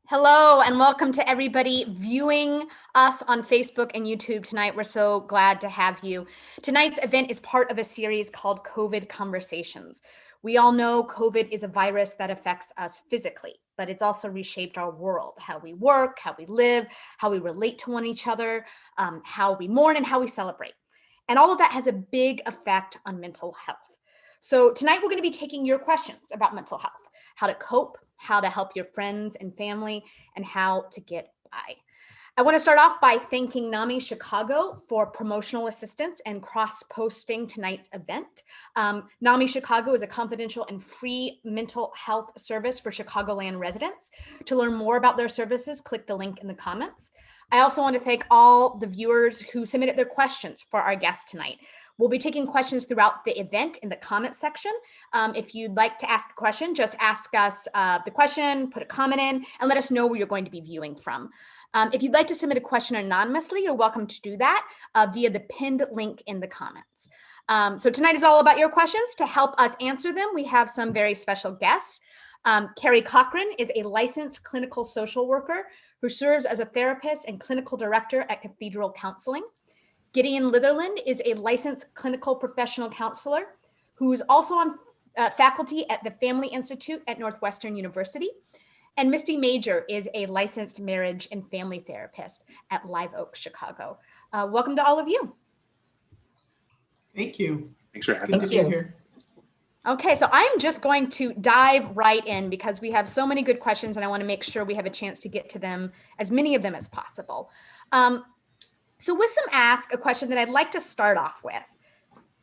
Hello and welcome to everybody viewing us on Facebook and YouTube tonight. We're so glad to have you. Tonight's event is part of a series called COVID Conversations. We all know COVID is a virus that affects us physically, but it's also reshaped our world, how we work, how we live, how we relate to one another, how we mourn and how we celebrate. And all of that has a big effect on mental health. So tonight we're going to be taking your questions about mental health, how to cope, how to help your friends and family, and how to get by. I want to start off by thanking NAMI Chicago for promotional assistance and cross-posting tonight's event. NAMI Chicago is a confidential and free mental health service for Chicagoland residents. To learn more about their services, click the link in the comments. I also want to thank all the viewers who submitted their questions for our guest tonight. We'll be taking questions throughout the event in the comment section. If you'd like to ask a question, just ask us the question, put a comment in, and let us know where you're going to be viewing from. If you'd like to submit a question anonymously, you're welcome to do that via the pinned link in the comments. So tonight is all about your questions. To help us answer them, we have some very special guests. Carrie Cochran is a licensed clinical social worker who serves as a therapist and clinical director at Cathedral Counseling. Gideon Litherland is a licensed clinical professional counselor who is also on faculty at the Family Institute at Northwestern University. And Misty Major is a licensed marriage and family therapist at Live Oak, Chicago. Welcome to all of you. Thank you. Thanks for having us. Good to be here. Okay, so I'm just going to dive right in because we have so many good questions and I want to make sure we have a chance to get to them, as many of them as possible. So Wissam asked a question that I'd like to start off with.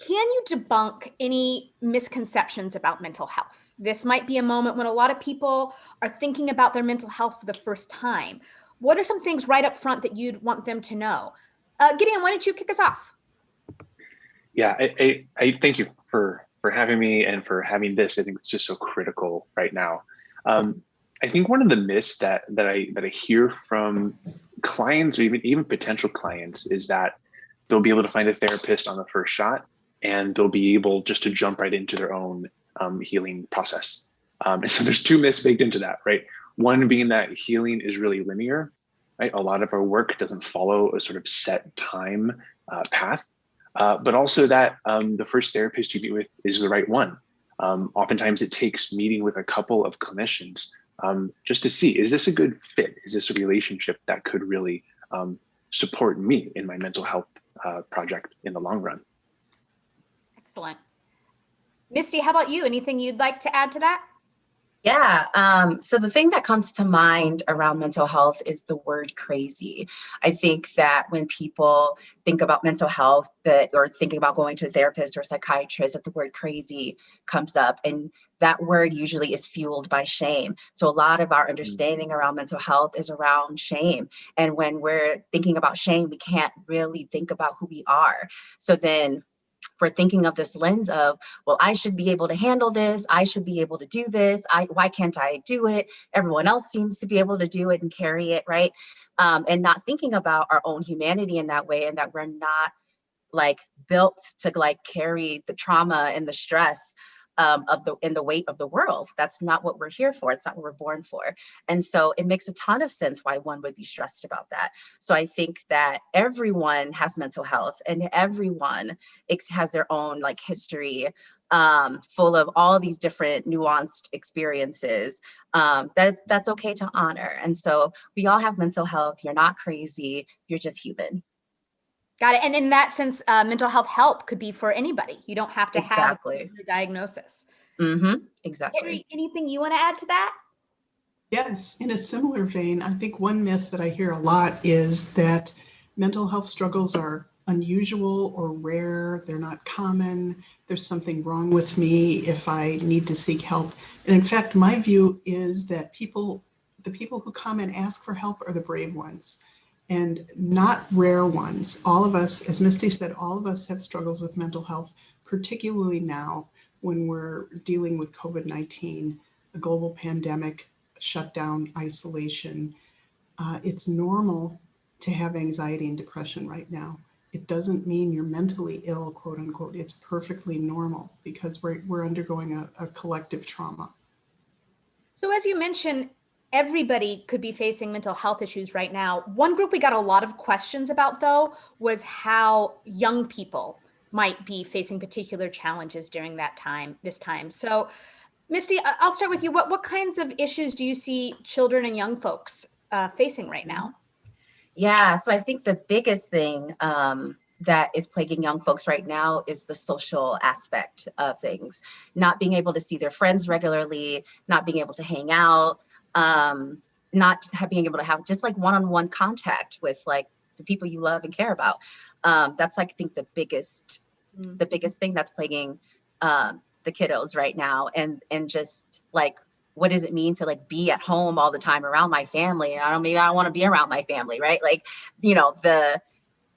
Can you debunk any misconceptions about mental health? This might be a moment when a lot of people are thinking about their mental health for the first time. What are some things right up front that you'd want them to know? Gideon, why don't you kick us off? Yeah, I thank you for having me and for having this. I think it's just so critical right now. I think one of the myths that I hear from clients or even potential clients is that they'll be able to find a therapist on the first shot and they'll be able just to jump right into their own healing process. And so there's two myths baked into that, right? One being that healing is really linear, right? A lot of our work doesn't follow a sort of set time path, but also that the first therapist you meet with is the right one. Oftentimes it takes meeting with a couple of clinicians just to see, is this a good fit? Is this a relationship that could really support me in my mental health project in the long run? Excellent. Misty, how about you? Anything you'd like to add to that? Yeah, so the thing that comes to mind around mental health is the word crazy. I think that when people think about mental health or thinking about going to a therapist or a psychiatrist, that the word crazy comes up, and that word usually is fueled by shame. So a lot of our understanding around mental health is around shame. And when we're thinking about shame, we can't really think about who we are. So then we're thinking of this lens of, well, I should be able to handle this. I should be able to do this. Why can't I do it? Everyone else seems to be able to do it and carry it, right? And not thinking about our own humanity in that way, and that we're not like built to like carry the trauma and the stress in the weight of the world. That's not what we're here for. It's not what we're born for. And so it makes a ton of sense why one would be stressed about that. So I think that everyone has mental health and everyone has their own like history full of all these different nuanced experiences that's okay to honor. And so we all have mental health. You're not crazy. You're just human. Got it. And in that sense, mental health help could be for anybody. You don't have to have a diagnosis. Exactly. Carrie, anything you want to add to that? Yes, in a similar vein, I think one myth that I hear a lot is that mental health struggles are unusual or rare. They're not common. There's something wrong with me if I need to seek help. And in fact, my view is that the people who come and ask for help are the brave ones, and not rare ones. All of us, as Misty said, all of us have struggles with mental health, particularly now when we're dealing with COVID-19, a global pandemic, shutdown, isolation. It's normal to have anxiety and depression right now. It doesn't mean you're mentally ill, quote unquote. It's perfectly normal because we're undergoing a collective trauma. So as you mentioned, everybody could be facing mental health issues right now. One group we got a lot of questions about, though, was how young people might be facing particular challenges during this time. So, Misty, I'll start with you. What kinds of issues do you see children and young folks facing right now? Yeah, so I think the biggest thing that is plaguing young folks right now is the social aspect of things. Not being able to see their friends regularly, not being able to hang out, not being able to have just like one-on-one contact with like the people you love and care about. That's like, I think the biggest thing that's plaguing the kiddos right now. And just like, what does it mean to like be at home all the time around my family? Maybe I don't want to be around my family, right? Like, you know,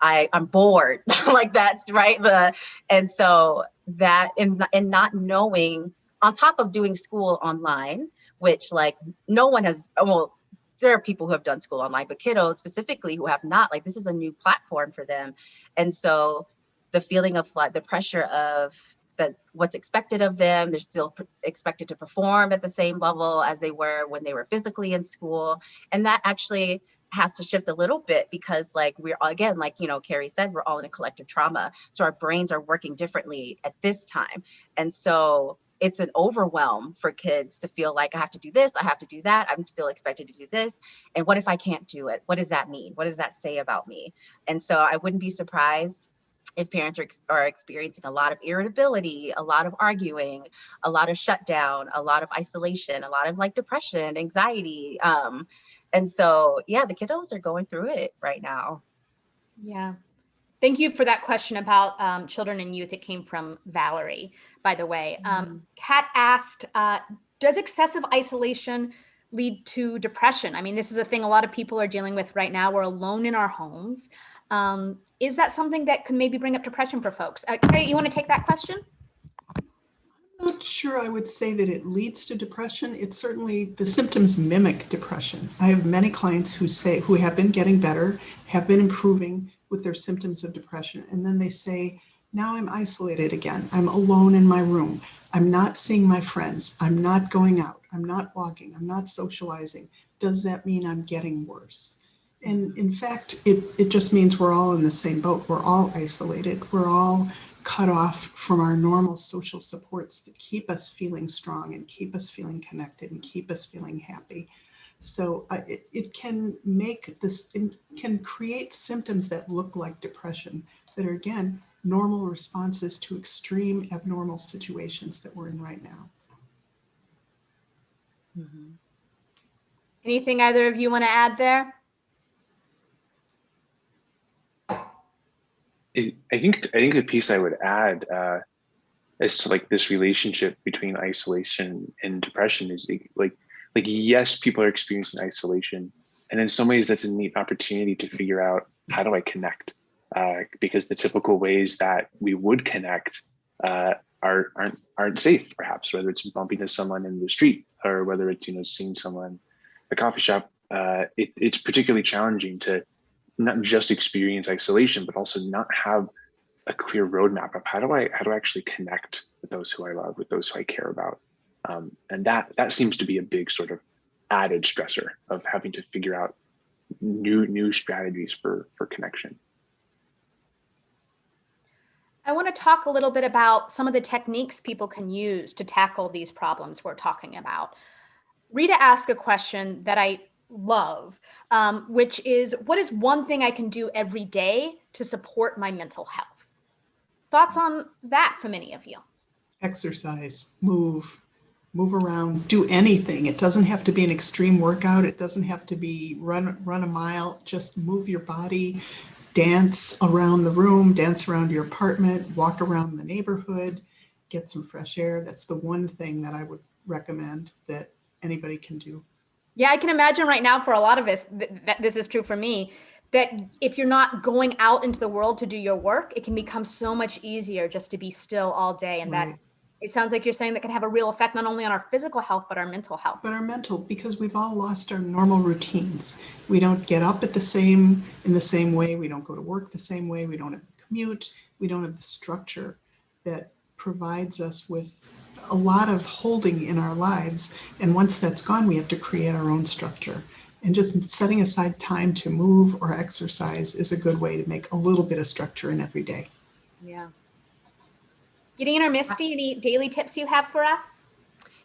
I'm bored, like that's right. And so that, and not knowing, on top of doing school online, which like no one has, well, there are people who have done school online, but kiddos specifically who have not, like this is a new platform for them. And so the feeling of like the pressure of that what's expected of them, they're still expected to perform at the same level as they were when they were physically in school. And that actually has to shift a little bit because like we're again, like, you know, Carrie said, we're all in a collective trauma. So our brains are working differently at this time. And so it's an overwhelm for kids to feel like I have to do this, I have to do that, I'm still expected to do this. And what if I can't do it? What does that mean? What does that say about me? And so I wouldn't be surprised if parents are experiencing a lot of irritability, a lot of arguing, a lot of shutdown, a lot of isolation, a lot of like depression, anxiety. And so, yeah, the kiddos are going through it right now. Yeah. Thank you for that question about children and youth. It came from Valerie, by the way. Kat asked, does excessive isolation lead to depression? I mean, this is a thing a lot of people are dealing with right now. We're alone in our homes. Is that something that could maybe bring up depression for folks? Carrie, you want to take that question? I'm not sure I would say that it leads to depression. It's certainly, the symptoms mimic depression. I have many clients who have been getting better, have been improving with their symptoms of depression. And then they say, now I'm isolated again. I'm alone in my room. I'm not seeing my friends. I'm not going out. I'm not walking. I'm not socializing. Does that mean I'm getting worse? And in fact, it just means we're all in the same boat. We're all isolated. We're all cut off from our normal social supports that keep us feeling strong and keep us feeling connected and keep us feeling happy. So it can can create symptoms that look like depression that are, again, normal responses to extreme abnormal situations that we're in right now. Mm-hmm. Anything either of you want to add there? I think the piece I would add as to like this relationship between isolation and depression is like yes, people are experiencing isolation, and in some ways that's a neat opportunity to figure out, how do I connect? Because the typical ways that we would connect aren't safe, perhaps, whether it's bumping into someone in the street or whether it's, you know, seeing someone at a coffee shop. It's particularly challenging to not just experience isolation, but also not have a clear roadmap of how do I actually connect with those who I love, with those who I care about. And that seems to be a big sort of added stressor of having to figure out new strategies for connection. I want to talk a little bit about some of the techniques people can use to tackle these problems we're talking about. Rita asked a question that I love, which is, what is one thing I can do every day to support my mental health? Thoughts on that from any of you? Exercise, move around, do anything. It doesn't have to be an extreme workout. It doesn't have to be run a mile. Just move your body, dance around the room, dance around your apartment, walk around the neighborhood, get some fresh air. That's the one thing that I would recommend that anybody can do. Yeah, I can imagine right now for a lot of us, that this is true for me, that if you're not going out into the world to do your work, it can become so much easier just to be still all day. And Right. that, it sounds like you're saying, that can have a real effect not only on our physical health, but our mental health. But our mental, because we've all lost our normal routines. We don't get up in the same way. We don't go to work the same way. We don't have the commute. We don't have the structure that provides us with a lot of holding in our lives. And once that's gone, we have to create our own structure. And just setting aside time to move or exercise is a good way to make a little bit of structure in every day. Yeah. Gideon or Misty, any daily tips you have for us?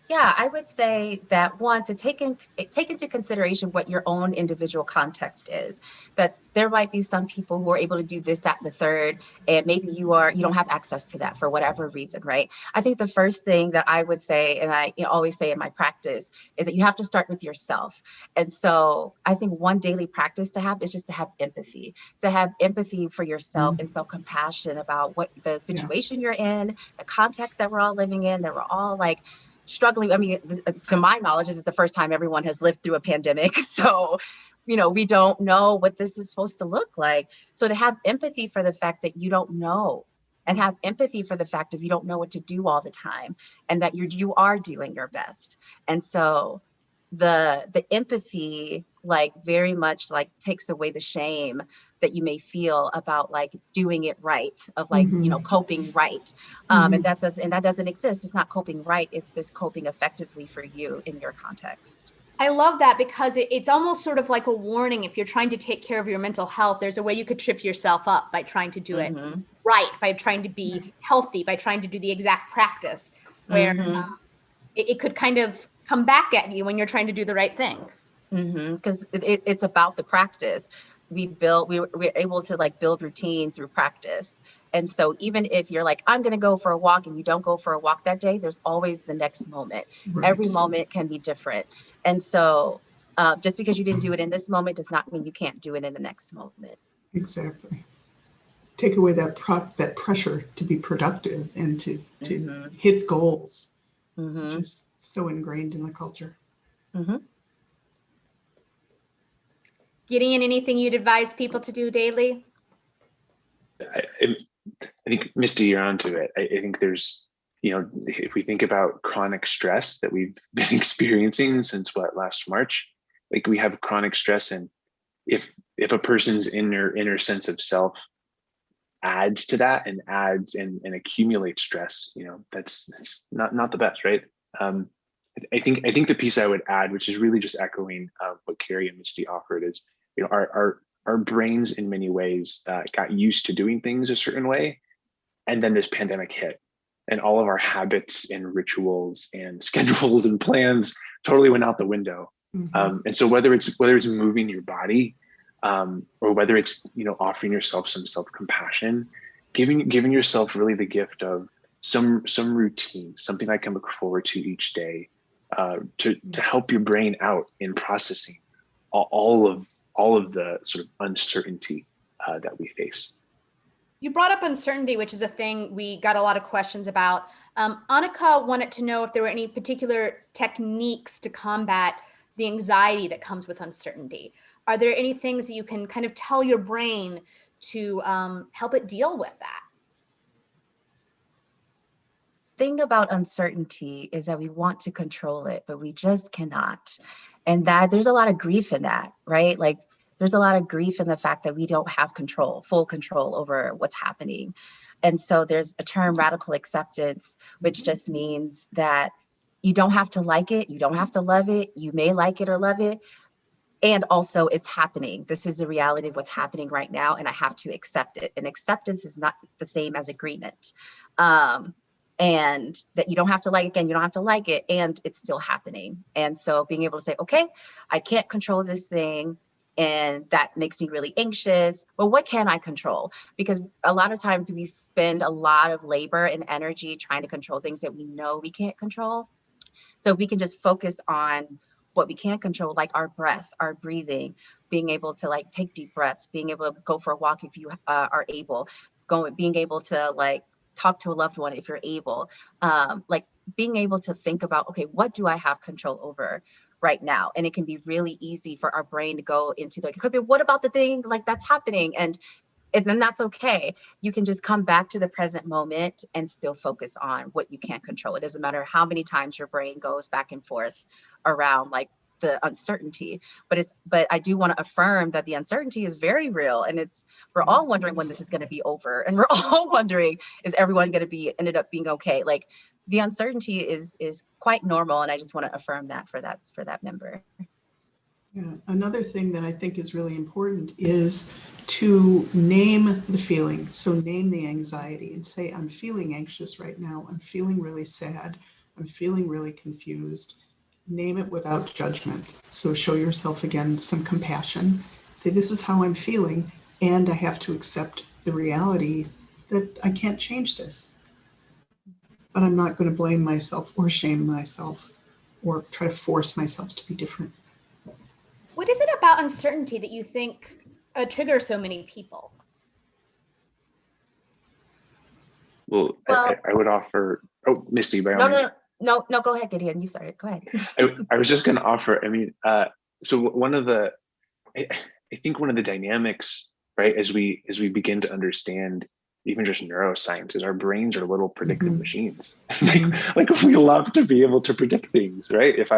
Yeah, I would say that one, to take into consideration what your own individual context is, that there might be some people who are able to do this, that, and the third, and maybe you don't have access to that for whatever reason, right? I think the first thing that I would say, and I always say in my practice, is that you have to start with yourself. And so I think one daily practice to have is just to have empathy for yourself and self-compassion about what the situation you're in, the context that we're all living in, that we're all like struggling. I mean, to my knowledge, this is the first time everyone has lived through a pandemic. So, we don't know what this is supposed to look like. So to have empathy for the fact that you don't know, and have empathy for the fact that you don't know what to do all the time, and that you are doing your best. And so the empathy very much takes away the shame that you may feel about doing it right, of coping right. And that doesn't exist. It's not coping right. It's this coping effectively for you in your context. I love that, because it's almost sort of like a warning. If you're trying to take care of your mental health, there's a way you could trip yourself up by trying to do it right, by trying to be healthy, by trying to do the exact practice, where it could kind of come back at you when you're trying to do the right thing. Because it's about the practice. We're able to build routine through practice. And so even if you're I'm going to go for a walk, and you don't go for a walk that day, there's always the next moment. Right. Every moment can be different. And so just because you didn't do it in this moment does not mean you can't do it in the next moment. Exactly. Take away that pressure to be productive and to hit goals, which is so ingrained in the culture. Gideon, anything you'd advise people to do daily? I think, Misty, you're onto it. I think there's, if we think about chronic stress that we've been experiencing since last March, we have chronic stress, and if a person's inner sense of self adds to that and accumulates stress, that's not the best, right? I think the piece I would add, which is really just echoing what Carrie and Misty offered, is our brains in many ways got used to doing things a certain way, and then this pandemic hit, and all of our habits and rituals and schedules and plans totally went out the window. And so whether it's moving your body, or whether it's offering yourself some self-compassion, giving yourself really the gift of some routine, something I can look forward to each day, to help your brain out in processing all of the sort of uncertainty that we face. You brought up uncertainty, which is a thing we got a lot of questions about. Annika wanted to know if there were any particular techniques to combat the anxiety that comes with uncertainty. Are there any things that you can kind of tell your brain to help it deal with that? Thing about uncertainty is that we want to control it, but we just cannot. And that there's a lot of grief in that, right? There's a lot of grief in the fact that we don't have full control over what's happening. And so there's a term, radical acceptance, which just means that you don't have to like it, you don't have to love it, you may like it or love it. And also it's happening. This is the reality of what's happening right now, and I have to accept it. And acceptance is not the same as agreement. And that you don't have to like it, again, you don't have to like it, and it's still happening. And so being able to say, okay, I can't control this thing, and that makes me really anxious. But what can I control? Because a lot of times we spend a lot of labor and energy trying to control things that we know we can't control. So we can just focus on what we can control, like our breath, our breathing, being able to take deep breaths, being able to go for a walk if you are able, being able to talk to a loved one if you're able, being able to think about, okay, what do I have control over right now? And it can be really easy for our brain to go into it could be, what about the thing that's happening? And then that's okay. You can just come back to the present moment and still focus on what you can't control. It doesn't matter how many times your brain goes back and forth around the uncertainty, but I do want to affirm that the uncertainty is very real, and we're all wondering when this is going to be over, and we're all wondering, is everyone going to ended up being okay? the uncertainty is quite normal, and I just want to affirm that for that member. Yeah. Another thing that I think is really important is to name the feeling. So name the anxiety and say, I'm feeling anxious right now. I'm feeling really sad. I'm feeling really confused. Name it without judgment. So show yourself again some compassion. Say, this is how I'm feeling, and I have to accept the reality that I can't change this. But I'm not going to blame myself or shame myself or try to force myself to be different. What is it about uncertainty that you think triggers so many people? Well, I would offer, oh, Misty, by all means. No, go ahead, Gideon. You started. Go ahead. I was just going to offer, I mean, so one of the, I think one of the dynamics, right, as we begin to understand even just neuroscience, is our brains are little predictive machines. like we love to be able to predict things, right? If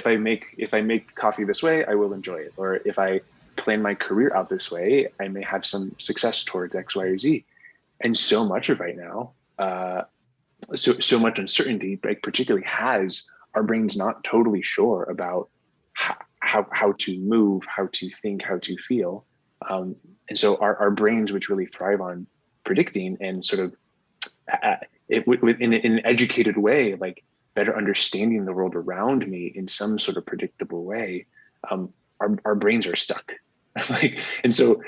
I make coffee this way, I will enjoy it. Or if I plan my career out this way, I may have some success towards X, Y, or Z. And so much of right now, so much uncertainty, like particularly has our brains not totally sure about how to move, how to think, how to feel. And so our brains, which really thrive on predicting and sort of in an educated way, like better understanding the world around me in some sort of predictable way, our brains are stuck. Like, and so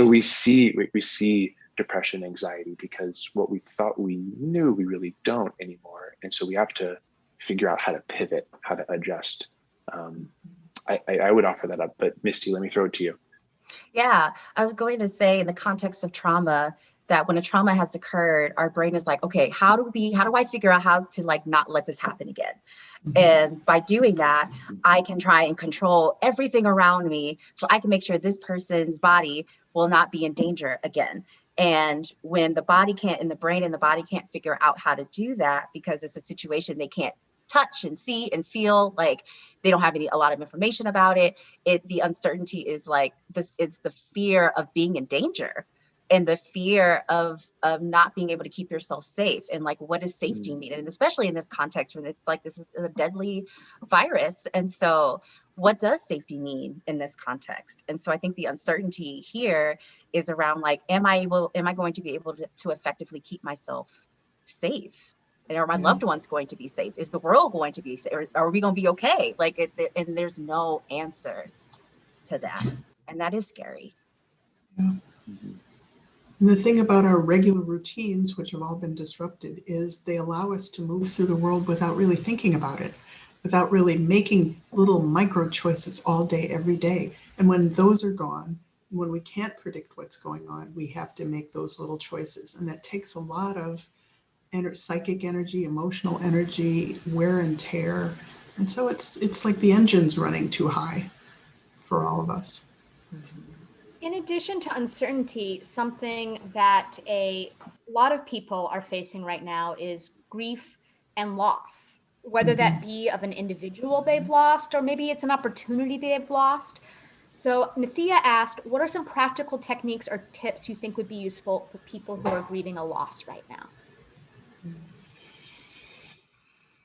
we see depression, anxiety, because what we thought we knew, we really don't anymore. And so we have to figure out how to pivot, how to adjust. I would offer that up, but Misty, let me throw it to you. Yeah, I was going to say, in the context of trauma, that when a trauma has occurred, our brain is like, okay, how do I figure out how to like not let this happen again? And by doing that, I can try and control everything around me so I can make sure this person's body will not be in danger again. And when the body can't, and the brain and the body can't figure out how to do that, because it's a situation they can't touch and see and feel, like they don't have a lot of information about it. The uncertainty is like this, it's the fear of being in danger and the fear of not being able to keep yourself safe. And like, what does safety mean? And especially in this context when it's like, this is a deadly virus. And so what does safety mean in this context? And so I think the uncertainty here is around like, am I going to be able to effectively keep myself safe? And are my loved ones going to be safe? Is the world going to be safe? Or are we going to be okay? Like, and there's no answer to that. And that is scary. Yeah. And the thing about our regular routines, which have all been disrupted, is they allow us to move through the world without really thinking about it, without really making little micro choices all day, every day. And when those are gone, when we can't predict what's going on, we have to make those little choices. And that takes a lot of psychic energy, emotional energy, wear and tear. And so it's like the engine's running too high for all of us. In addition to uncertainty, something that a lot of people are facing right now is grief and loss, whether that be of an individual they've lost, or maybe it's an opportunity they've lost. So Nathia asked, what are some practical techniques or tips you think would be useful for people who are grieving a loss right now?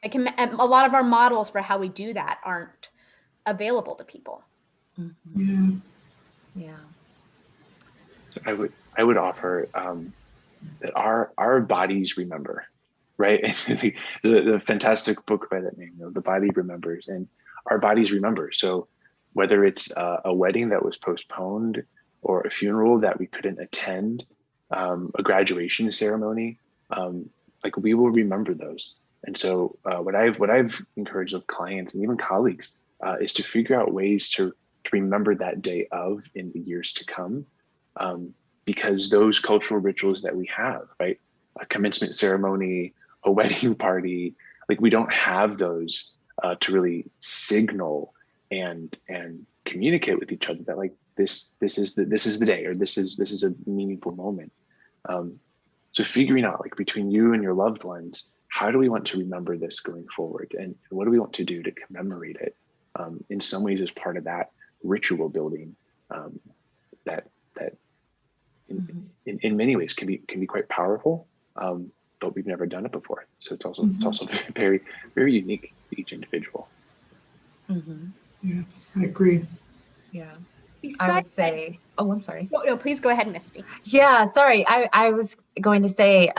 A lot of our models for how we do that aren't available to people. Yeah. I would offer that our bodies remember, right? the fantastic book by that name, The Body Remembers, and our bodies remember. So whether it's a wedding that was postponed, or a funeral that we couldn't attend, a graduation ceremony, like we will remember those. And so what I've encouraged with clients and even colleagues is to figure out ways to remember that day of in the years to come. Because those cultural rituals that we have, right? A commencement ceremony, a wedding party, like we don't have those to really signal and communicate with each other that like this is the day, or this is a meaningful moment. So figuring out, like, between you and your loved ones, how do we want to remember this going forward, and what do we want to do to commemorate it? In some ways, as part of that ritual building, that in many ways can be quite powerful. but we've never done it before. So it's also very, very unique to each individual. Yeah, I agree. Yeah. Besides I would say, oh, I'm sorry. No, please go ahead, Misty. Yeah, sorry. I was going to say,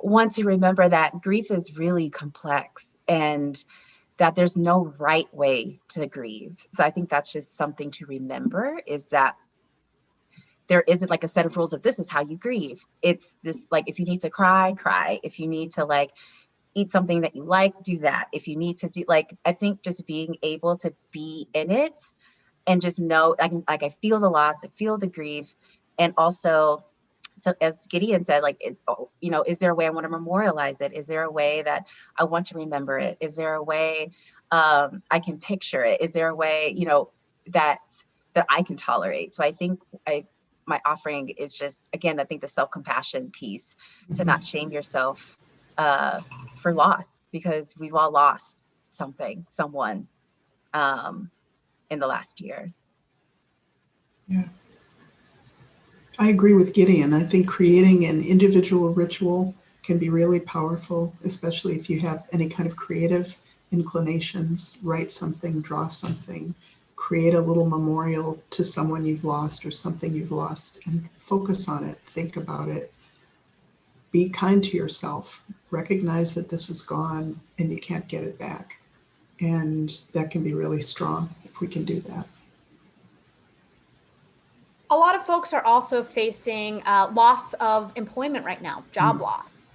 want to remember that grief is really complex and that there's no right way to grieve. So I think that's just something to remember, is that there isn't like a set of rules of this is how you grieve. It's this, like, if you need to cry, cry. If you need to like eat something that you like, do that. If you need to do, like, I think just being able to be in it and just know, I feel the loss, I feel the grief. And also, so as Gideon said, like, is there a way I want to memorialize it? Is there a way that I want to remember it? Is there a way I can picture it? Is there a way, that I can tolerate? So I think my offering is just, again, I think the self-compassion piece, to not shame yourself for loss, because we've all lost someone in the last year. Yeah. I agree with Gideon. I think creating an individual ritual can be really powerful, especially if you have any kind of creative inclinations. Write something, draw something, create a little memorial to someone you've lost or something you've lost, and focus on it, think about it. Be kind to yourself. Recognize that this is gone and you can't get it back. And that can be really strong if we can do that. A lot of folks are also facing loss of employment right now, job loss,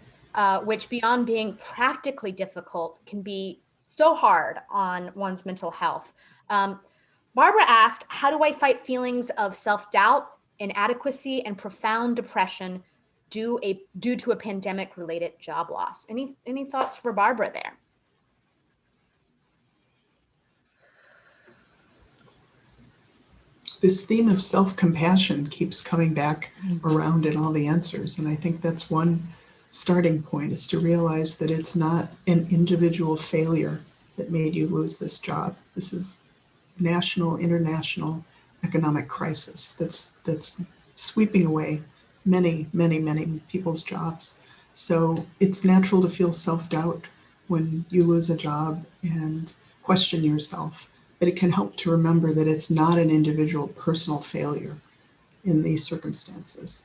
which, beyond being practically difficult, can be so hard on one's mental health. Barbara asked, how do I fight feelings of self-doubt, inadequacy, and profound depression due to a pandemic-related job loss? Any thoughts for Barbara there? This theme of self-compassion keeps coming back around in all the answers. And I think that's one starting point, is to realize that it's not an individual failure that made you lose this job. This is national, international economic crisis that's sweeping away many, many, many people's jobs. So it's natural to feel self-doubt when you lose a job and question yourself. But it can help to remember that it's not an individual personal failure in these circumstances.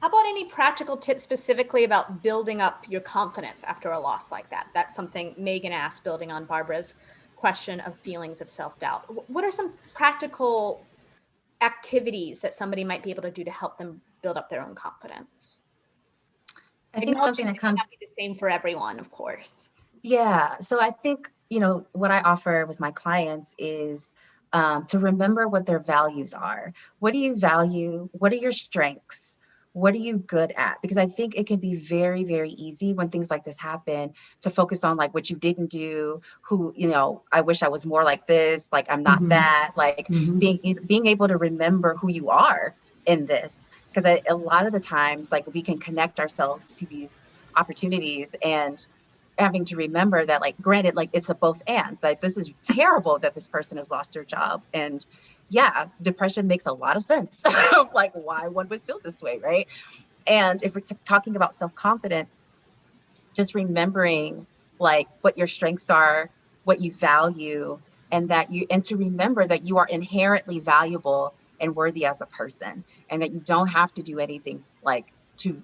How about any practical tips specifically about building up your confidence after a loss like that? That's something Megan asked, building on Barbara's question of feelings of self-doubt. What are some practical activities that somebody might be able to do to help them build up their own confidence? I think something that comes the same for everyone, of course. Yeah. So I think, what I offer with my clients is to remember what their values are. What do you value? What are your strengths? What are you good at? Because I think it can be very, very easy when things like this happen to focus on like what you didn't do, who, I wish I was more like this, like I'm not that, like being able to remember who you are in this. Because a lot of the times, like, we can connect ourselves to these opportunities and having to remember that, like, granted, like, it's a both and, like, this is terrible that this person has lost their job. And yeah, depression makes a lot of sense of like why one would feel this way, right? And if we're talking about self-confidence, just remembering like what your strengths are, what you value, and to remember that you are inherently valuable and worthy as a person, and that you don't have to do anything like to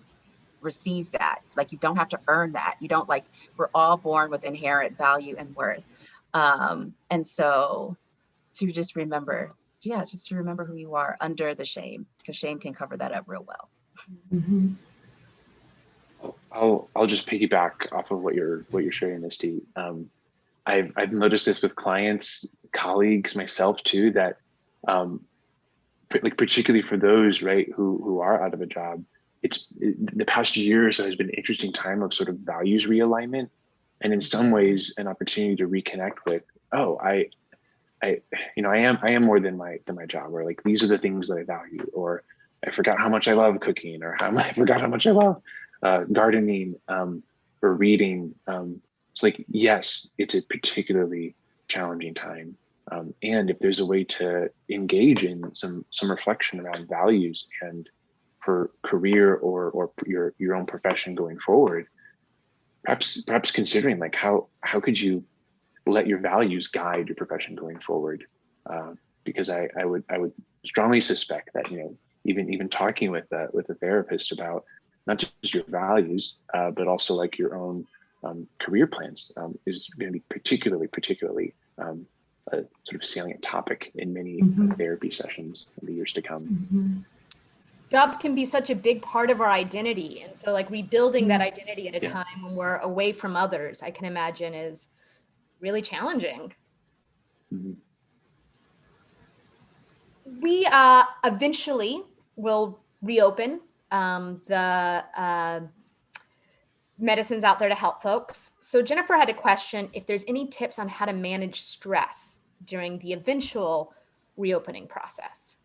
receive that. Like, you don't have to earn that. You don't, like, we're all born with inherent value and worth. And so to just remember, just to remember who you are under the shame, because shame can cover that up real well. I'll just piggyback off of what you're sharing, Misty. I've noticed this with clients, colleagues, myself too, that like particularly for those, right, who are out of a job, the past year or so has been an interesting time of sort of values realignment, and in some ways an opportunity to reconnect with, I am more than my job, or like these are the things that I value, or I forgot how much I love cooking, or I forgot how much I love gardening, or reading. It's like, yes, it's a particularly challenging time. And if there's a way to engage in some reflection around values and for career or your own profession going forward, perhaps considering like how could you let your values guide your profession going forward? Because I would strongly suspect that, you know, even talking with a therapist about not just your values, but also like your own career plans is going to be particularly a sort of salient topic in many therapy sessions in the years to come. Jobs can be such a big part of our identity. And so like rebuilding that identity at a time when we're away from others, I can imagine is really challenging. We eventually will reopen the medicines out there to help folks. So Jennifer had a question if there's any tips on how to manage stress during the eventual reopening process.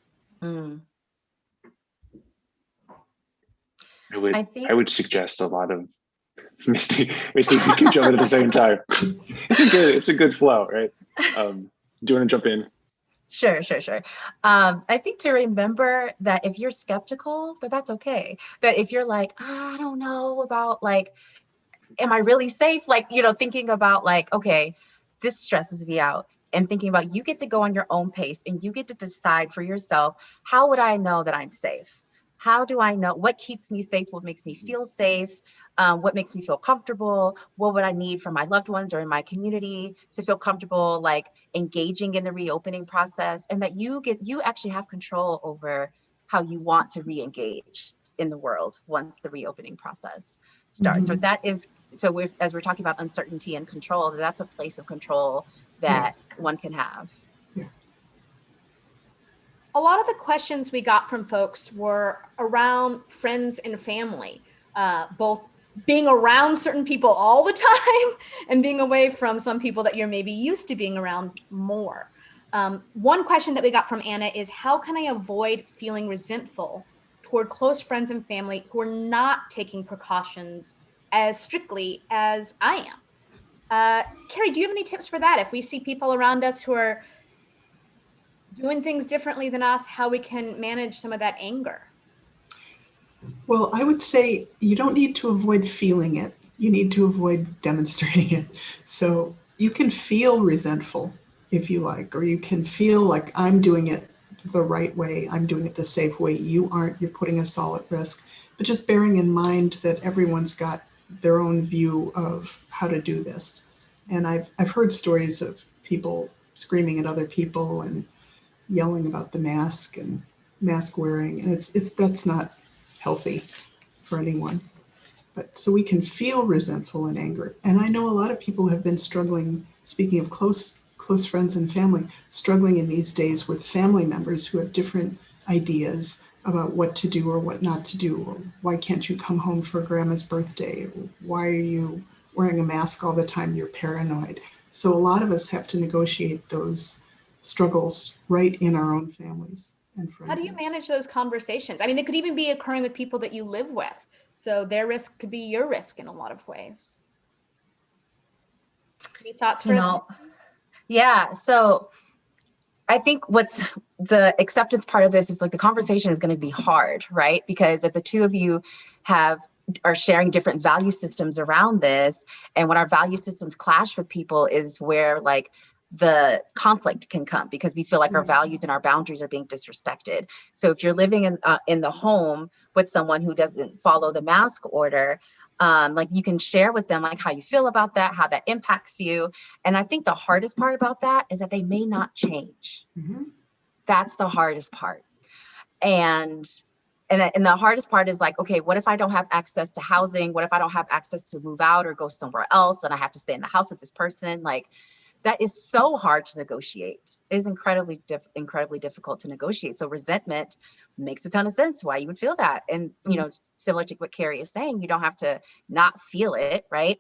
I would suggest a lot of Misty, you can jump in at the same time. It's a good flow, right? Do you want to jump in? Sure. I think to remember that if you're skeptical, that's okay. That if you're like, I don't know about like, am I really safe? Like, you know, thinking about like, okay, this stresses me out. And thinking about you get to go on your own pace and you get to decide for yourself, how would I know that I'm safe? How do I know what keeps me safe? What makes me feel safe? What makes me feel comfortable? What would I need from my loved ones or in my community to feel comfortable, like engaging in the reopening process, and that you actually have control over how you want to re-engage in the world once the reopening process starts. So that is, as we're talking about uncertainty and control, that's a place of control that one can have. A lot of the questions we got from folks were around friends and family, both being around certain people all the time and being away from some people that you're maybe used to being around more. One question that we got from Anna is, how can I avoid feeling resentful toward close friends and family who are not taking precautions as strictly as I am? Carrie, do you have any tips for that? If we see people around us who are doing things differently than us, how we can manage some of that anger? Well, I would say you don't need to avoid feeling it. You need to avoid demonstrating it. So you can feel resentful if you like, or you can feel like I'm doing it the right way. I'm doing it the safe way. You aren't. You're putting us all at risk. But just bearing in mind that everyone's got their own view of how to do this. And I've heard stories of people screaming at other people and yelling about the mask and mask wearing, and that's not healthy for anyone. But so we can feel resentful and anger. And I know a lot of people have been struggling, speaking of close friends and family, struggling in these days with family members who have different ideas about what to do or what not to do, or why can't you come home for grandma's birthday, or why are you wearing a mask all the time, you're paranoid. So a lot of us have to negotiate those struggles right in our own families and friends. How do you manage those conversations? I mean, they could even be occurring with people that you live with. So their risk could be your risk in a lot of ways. Any thoughts for us? Yeah, so I think what's the acceptance part of this is like the conversation is going to be hard, right? Because if the two of you are sharing different value systems around this, and when our value systems clash with people is where like the conflict can come, because we feel like our values and our boundaries are being disrespected. So if you're living in the home with someone who doesn't follow the mask order, like you can share with them like how you feel about that, how that impacts you. And I think the hardest part about that is that they may not change. That's the hardest part. And the hardest part is like, okay, what if I don't have access to housing? What if I don't have access to move out or go somewhere else and I have to stay in the house with this person? Like, that is so hard to negotiate. It is incredibly difficult to negotiate. So resentment makes a ton of sense why you would feel that. And, you know, similar to what Carrie is saying, you don't have to not feel it, right?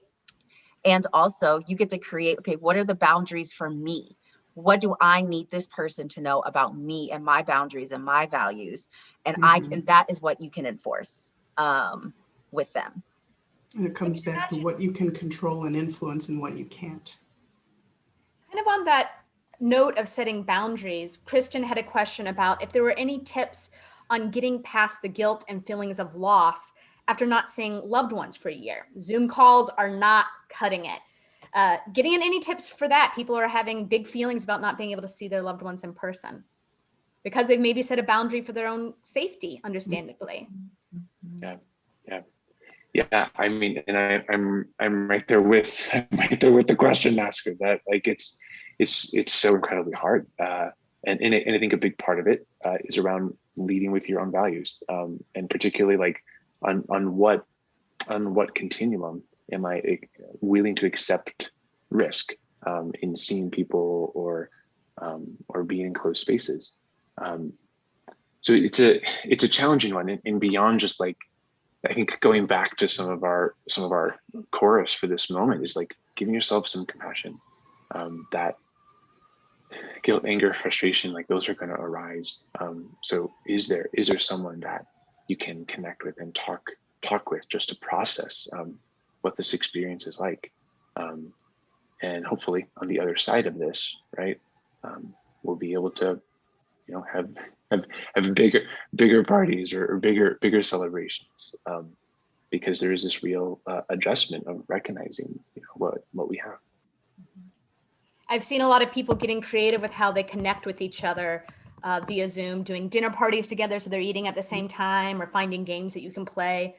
And also you get to create, okay, what are the boundaries for me? What do I need this person to know about me and my boundaries and my values? And and that is what you can enforce with them. And it comes back to what you can control and influence and what you can't. Kind of on that note of setting boundaries, Kristen had a question about if there were any tips on getting past the guilt and feelings of loss after not seeing loved ones for a year. Zoom calls are not cutting it. Getting in any tips for that? People are having big feelings about not being able to see their loved ones in person because they've maybe set a boundary for their own safety, understandably. Yeah, yeah, yeah. I mean, and I'm right there with the question asker. That like it's so incredibly hard, and I think a big part of it is around leading with your own values, and particularly like on what continuum am I willing to accept risk in seeing people or being in closed spaces. So it's a challenging one, and beyond just like, I think going back to some of our chorus for this moment is like giving yourself some compassion. That guilt, anger, frustration, like those are going to arise. So is there someone that you can connect with and talk with just to process what this experience is like, and hopefully on the other side of this, right, we'll be able to, you know, have bigger parties or bigger celebrations, because there is this real adjustment of recognizing, you know, what we have. I've seen a lot of people getting creative with how they connect with each other via Zoom, doing dinner parties together so they're eating at the same time, or finding games that you can play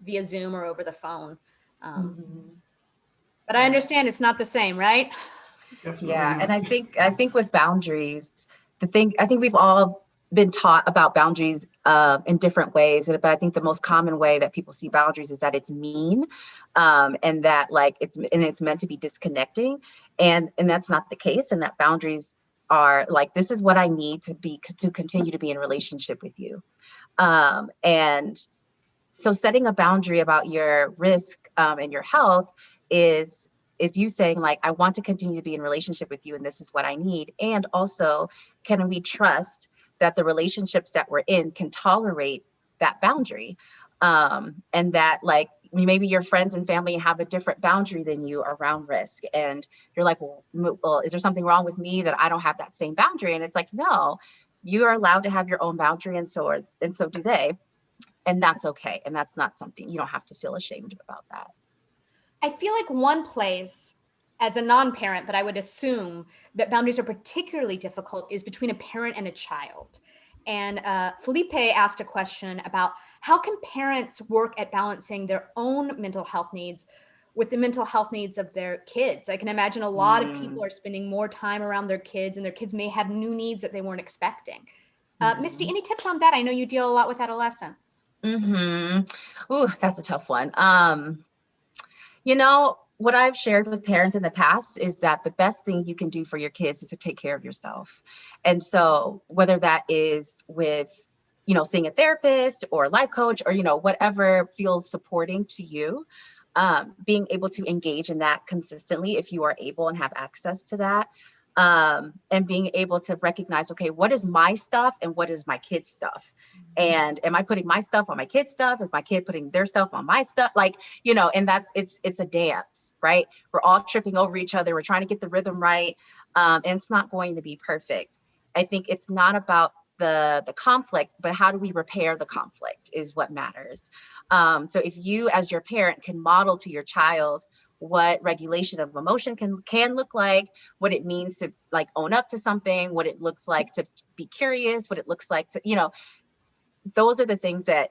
via Zoom or over the phone. But I understand it's not the same, right? Definitely Yeah, not. and I think with boundaries, I think we've all been taught about boundaries in different ways, but I think the most common way that people see boundaries is that it's mean, and that like it's meant to be disconnecting, and that's not the case, and that boundaries are like, this is what I need to continue to be in relationship with you, and so setting a boundary about your risk and your health is you saying like, I want to continue to be in relationship with you, and this is what I need. And also, can we trust that the relationships that we're in can tolerate that boundary? And that like maybe your friends and family have a different boundary than you around risk. And you're like, well, is there something wrong with me that I don't have that same boundary? And it's like, no, you are allowed to have your own boundary, and so do they. And that's okay. And that's not something, you don't have to feel ashamed about that. I feel like one place, as a non-parent, but I would assume that boundaries are particularly difficult, is between a parent and a child. And Felipe asked a question about how can parents work at balancing their own mental health needs with the mental health needs of their kids. I can imagine a lot of people are spending more time around their kids, and their kids may have new needs that they weren't expecting. Misty, any tips on that? I know you deal a lot with adolescents. Ooh, that's a tough one. You know, what I've shared with parents in the past is that the best thing you can do for your kids is to take care of yourself. And so whether that is with, you know, seeing a therapist or a life coach, or, you know, whatever feels supporting to you, being able to engage in that consistently if you are able and have access to that. And being able to recognize, okay, what is my stuff and what is my kid's stuff? And am I putting my stuff on my kid's stuff? Is my kid putting their stuff on my stuff? Like, you know, and it's a dance, right? We're all tripping over each other. We're trying to get the rhythm right. And it's not going to be perfect. I think it's not about the conflict, but how do we repair the conflict is what matters. So if you as your parent can model to your child what regulation of emotion can look like, what it means to like own up to something, what it looks like to be curious, what it looks like to, you know, those are the things that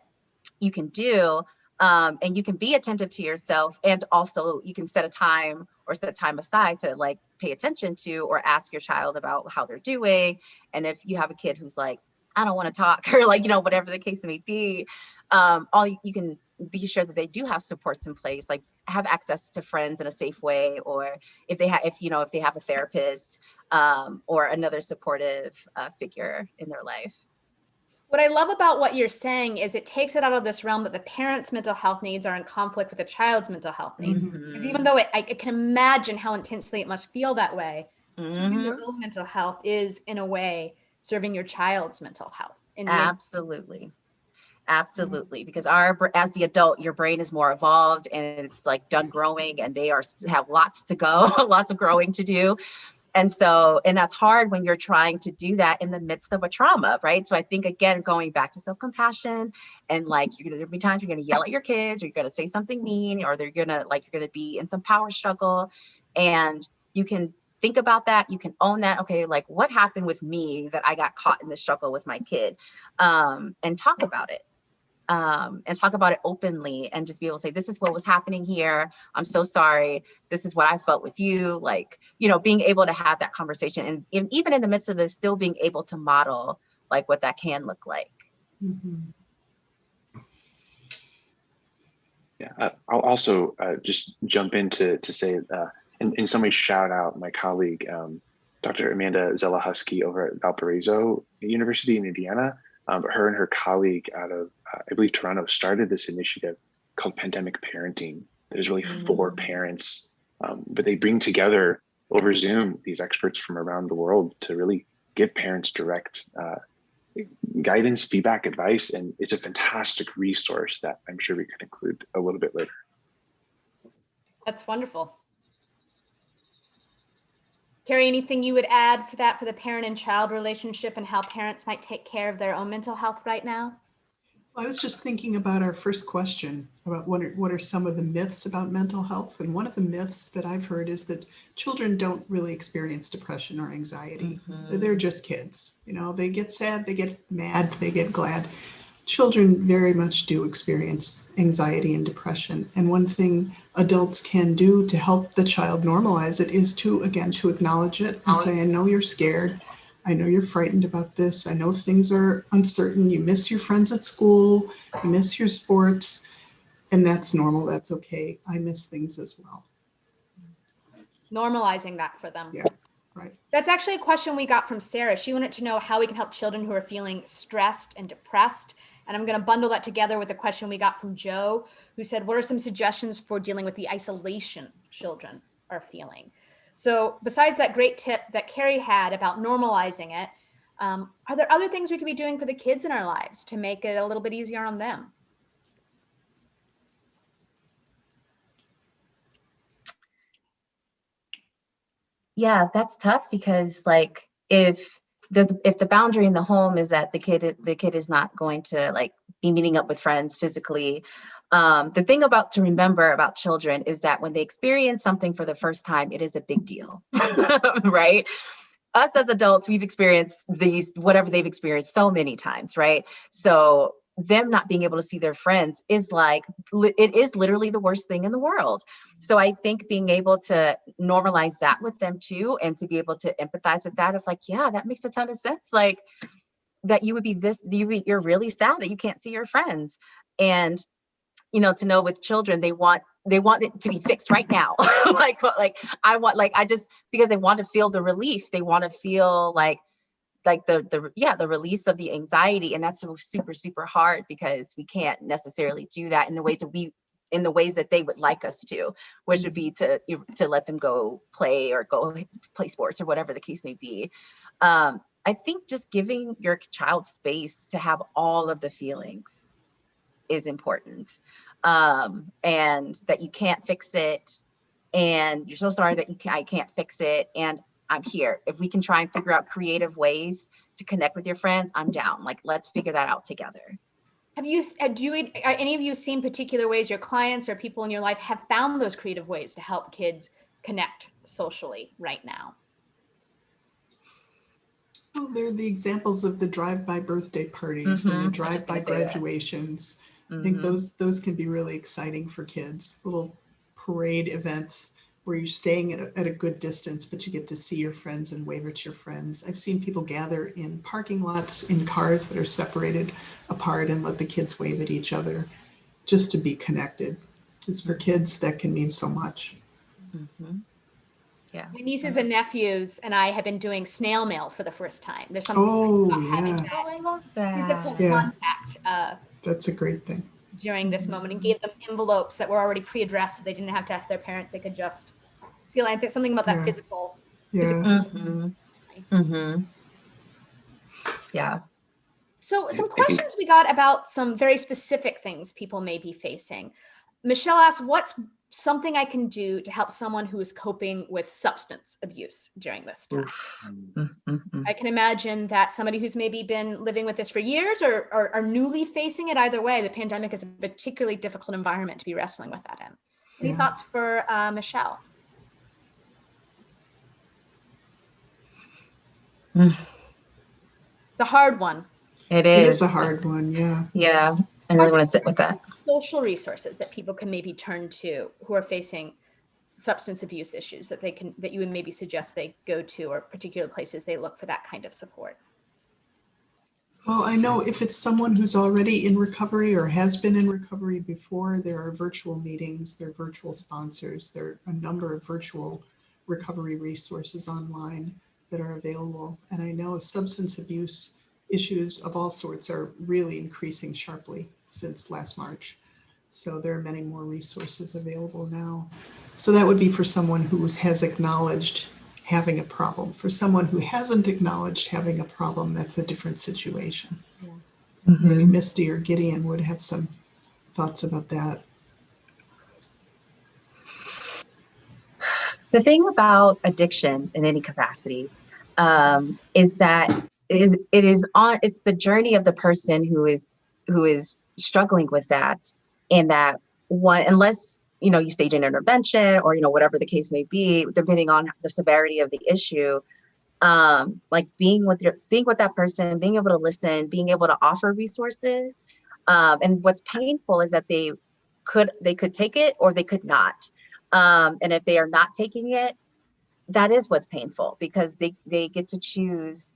you can do. And you can be attentive to yourself, and also you can set time aside to like pay attention to or ask your child about how they're doing. And if you have a kid who's like, I don't want to talk, or like, you know, whatever the case may be, you can be sure that they do have supports in place, like have access to friends in a safe way, or if they have a therapist, or another supportive figure in their life. What I love about what you're saying is it takes it out of this realm that the parent's mental health needs are in conflict with the child's mental health needs. Because even though I can imagine how intensely it must feel that way, serving your own mental health is, in a way, serving your child's mental health. Absolutely. Because as the adult, your brain is more evolved and it's like done growing, and they have lots to go, lots of growing to do. And so, and that's hard when you're trying to do that in the midst of a trauma, right? So I think, again, going back to self-compassion, and like, there'll be times you're going to yell at your kids, or you're going to say something mean, or you're going to be in some power struggle. And you can think about that. You can own that. Okay, like, what happened with me that I got caught in the struggle with my kid? And talk about it. And talk about it openly, and just be able to say, this is what was happening here. I'm so sorry. This is what I felt with you. Like, being able to have that conversation, and even in the midst of this, still being able to model like what that can look like. Mm-hmm. Yeah, I'll also just jump in to say, in some ways, shout out my colleague, Dr. Amanda Zella-Husky over at Valparaiso University in Indiana. Her and her colleague out of, I believe, Toronto, started this initiative called Pandemic Parenting. There's really for parents, but they bring together over Zoom these experts from around the world to really give parents direct guidance, feedback, advice, and it's a fantastic resource that I'm sure we could include a little bit later. That's wonderful. Carrie, anything you would add for that, for the parent and child relationship and how parents might take care of their own mental health right now? I was just thinking about our first question about what are some of the myths about mental health. And one of the myths that I've heard is that children don't really experience depression or anxiety. Mm-hmm. They're just kids. They get sad, they get mad, they get glad. Children very much do experience anxiety and depression. And one thing adults can do to help the child normalize it is to acknowledge it and say, I know you're scared. I know you're frightened about this. I know things are uncertain. You miss your friends at school. You miss your sports. And that's normal. That's okay. I miss things as well. Normalizing that for them. Yeah, right. That's actually a question we got from Sarah. She wanted to know how we can help children who are feeling stressed and depressed. And I'm going to bundle that together with a question we got from Joe, who said, what are some suggestions for dealing with the isolation children are feeling? So besides that great tip that Carrie had about normalizing it, are there other things we could be doing for the kids in our lives to make it a little bit easier on them? Yeah, that's tough, because like, if the boundary in the home is that the kid is not going to like be meeting up with friends physically, the thing to remember about children is that when they experience something for the first time, it is a big deal, right? Us as adults, we've experienced whatever they've experienced so many times, right? So them not being able to see their friends is it is literally the worst thing in the world. So I think being able to normalize that with them too, and to be able to empathize with that, of like, yeah, that makes a ton of sense. Like, that you're really sad that you can't see your friends. And to know with children, they want it to be fixed right now. Because they want to feel the relief. They want to feel like the release of the anxiety. And that's so super, super hard, because we can't necessarily do that in the ways that they would like us to, which would be to let them go play, or go play sports, or whatever the case may be. I think just giving your child space to have all of the feelings is important, and that you can't fix it, and you're so sorry that I can't fix it, and I'm here. If we can try and figure out creative ways to connect with your friends, I'm down. Like, let's figure that out together. Are any of you seen particular ways your clients or people in your life have found those creative ways to help kids connect socially right now? Well, they're the examples of the drive-by birthday parties and the drive-by graduations. I think those can be really exciting for kids. Little parade events where you're staying at a good distance, but you get to see your friends and wave at your friends. I've seen people gather in parking lots in cars that are separated apart and let the kids wave at each other, just to be connected. Just for kids, that can mean so much. Mm-hmm. Yeah. My nieces and nephews and I have been doing snail mail for the first time. There's something yeah. I love that. Physical contact. That's a great thing. During this moment, and gave them envelopes that were already pre-addressed, so they didn't have to ask their parents. They could just seal. I think something about that physical. Yeah. So some questions we got about some very specific things people may be facing. Michelle asked, what's something I can do to help someone who is coping with substance abuse during this time? I can imagine that somebody who's maybe been living with this for years or are newly facing it, either way, the pandemic is a particularly difficult environment to be wrestling with that in. Any thoughts for Michelle? It's a hard one. It It is. is a hard one, yeah. Yeah, I really want to sit with that. Social resources that people can maybe turn to who are facing substance abuse issues that you would maybe suggest they go to, or particular places they look for that kind of support? Well, I know if it's someone who's already in recovery or has been in recovery before, there are virtual meetings, there are virtual sponsors, there are a number of virtual recovery resources online that are available. And I know substance abuse issues of all sorts are really increasing sharply since last March. So there are many more resources available now. So that would be for someone who has acknowledged having a problem. For someone who hasn't acknowledged having a problem, that's a different situation. Maybe Misty or Gideon would have some thoughts about that. The thing about addiction in any capacity is that it's the journey of the person who is struggling with that, and that one, unless you stage an intervention or whatever the case may be, depending on the severity of the issue, like being with that person, being able to listen, being able to offer resources, and what's painful is that they could take it or they could not. And if they are not taking it, that is what's painful, because they get to choose